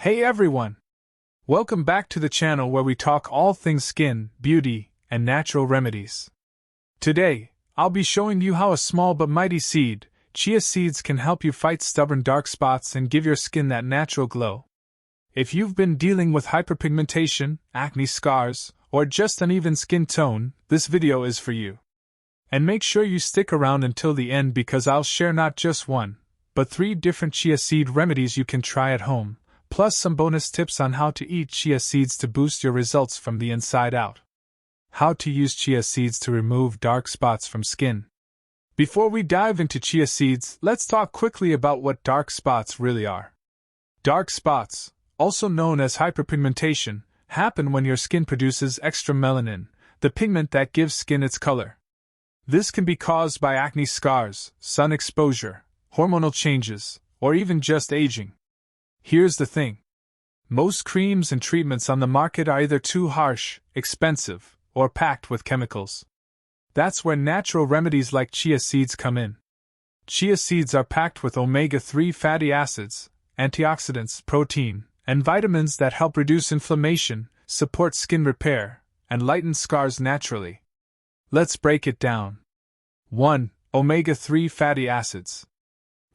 Hey everyone! Welcome back to the channel where we talk all things skin, beauty, and natural remedies. Today, I'll be showing you how a small but mighty seed, chia seeds, can help you fight stubborn dark spots and give your skin that natural glow. If you've been dealing with hyperpigmentation, acne scars, or just uneven skin tone, this video is for you. And make sure you stick around until the end because I'll share not just one, but 3 different chia seed remedies you can try at home, plus some bonus tips on how to eat chia seeds to boost your results from the inside out. How to use chia seeds to remove dark spots from skin. Before we dive into chia seeds, let's talk quickly about what dark spots really are. Dark spots, also known as hyperpigmentation, happen when your skin produces extra melanin, the pigment that gives skin its color. This can be caused by acne scars, sun exposure, hormonal changes, or even just aging. Here's the thing. Most creams and treatments on the market are either too harsh, expensive, or packed with chemicals. That's where natural remedies like chia seeds come in. Chia seeds are packed with omega-3 fatty acids, antioxidants, protein, and vitamins that help reduce inflammation, support skin repair, and lighten scars naturally. Let's break it down. 1. Omega-3 fatty acids.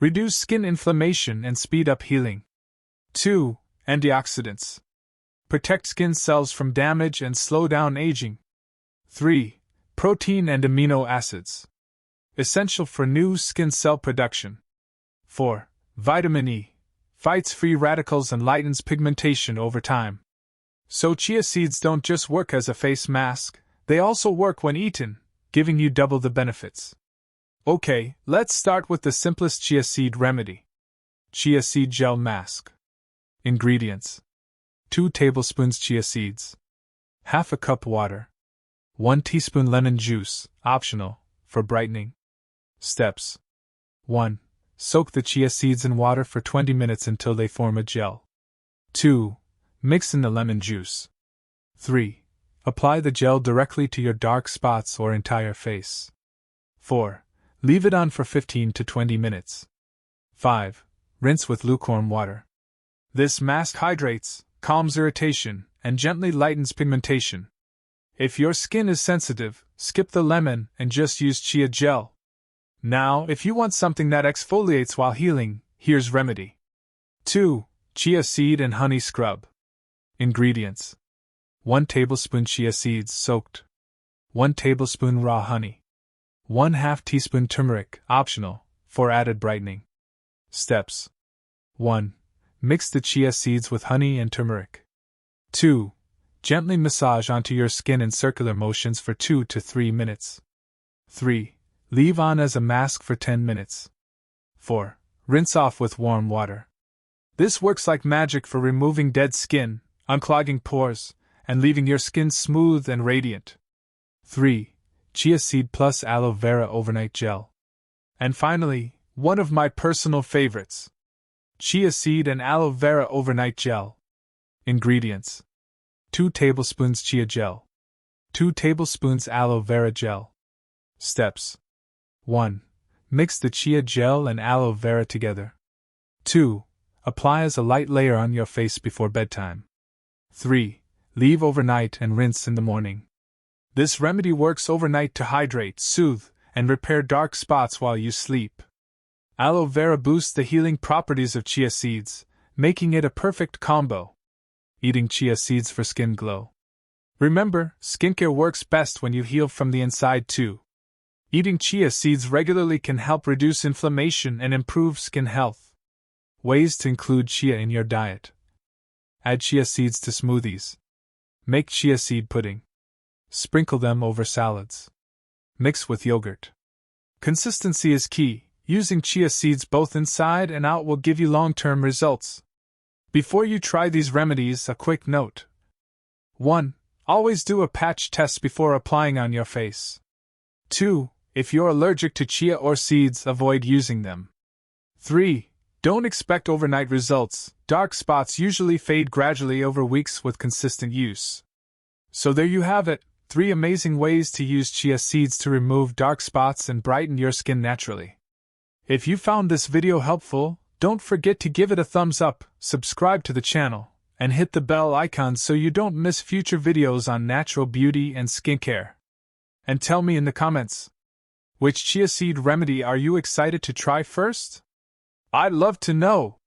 Reduce skin inflammation and speed up healing. 2. Antioxidants. Protect skin cells from damage and slow down aging. 3. Protein and amino acids. Essential for new skin cell production. 4. Vitamin E. Fights free radicals and lightens pigmentation over time. So chia seeds don't just work as a face mask, they also work when eaten, giving you double the benefits. Okay, let's start with the simplest chia seed remedy. Chia seed gel mask. Ingredients: 2 tablespoons chia seeds, half a cup water, 1 teaspoon lemon juice, optional, for brightening. Steps: 1. Soak the chia seeds in water for 20 minutes until they form a gel. 2. Mix in the lemon juice. 3. Apply the gel directly to your dark spots or entire face. 4. Leave it on for 15 to 20 minutes. 5. Rinse with lukewarm water. This mask hydrates, calms irritation, and gently lightens pigmentation. If your skin is sensitive, skip the lemon and just use chia gel. Now, if you want something that exfoliates while healing, here's remedy. 2. Chia seed and honey scrub. Ingredients: 1 tablespoon chia seeds soaked, 1 tablespoon raw honey, 1/2 teaspoon turmeric, optional, for added brightening. Steps: 1. Mix the chia seeds with honey and turmeric. 2. Gently massage onto your skin in circular motions for 2 to 3 minutes. 3. Leave on as a mask for 10 minutes. 4. Rinse off with warm water. This works like magic for removing dead skin, unclogging pores, and leaving your skin smooth and radiant. 3. Chia seed plus aloe vera overnight gel. And finally, one of my personal favorites: chia seed and aloe vera overnight gel. Ingredients: 2 tablespoons chia gel, 2 tablespoons aloe vera gel. Steps: 1. Mix the chia gel and aloe vera together. 2. Apply as a light layer on your face before bedtime. 3. Leave overnight and rinse in the morning. This remedy works overnight to hydrate, soothe, and repair dark spots while you sleep. Aloe vera boosts the healing properties of chia seeds, making it a perfect combo. Eating chia seeds for skin glow. Remember, skincare works best when you heal from the inside too. Eating chia seeds regularly can help reduce inflammation and improve skin health. Ways to include chia in your diet: add chia seeds to smoothies. Make chia seed pudding. Sprinkle them over salads. Mix with yogurt. Consistency is key. Using chia seeds both inside and out will give you long-term results. Before you try these remedies, a quick note. 1. Always do a patch test before applying on your face. 2. If you're allergic to chia or seeds, avoid using them. 3. Don't expect overnight results. Dark spots usually fade gradually over weeks with consistent use. So there you have it, 3 amazing ways to use chia seeds to remove dark spots and brighten your skin naturally. If you found this video helpful, Don't forget to give it a thumbs up, subscribe to the channel, and hit the bell icon so you don't miss future videos on natural beauty and skincare. And tell me in the comments, which chia seed remedy are you excited to try first? I'd love to know!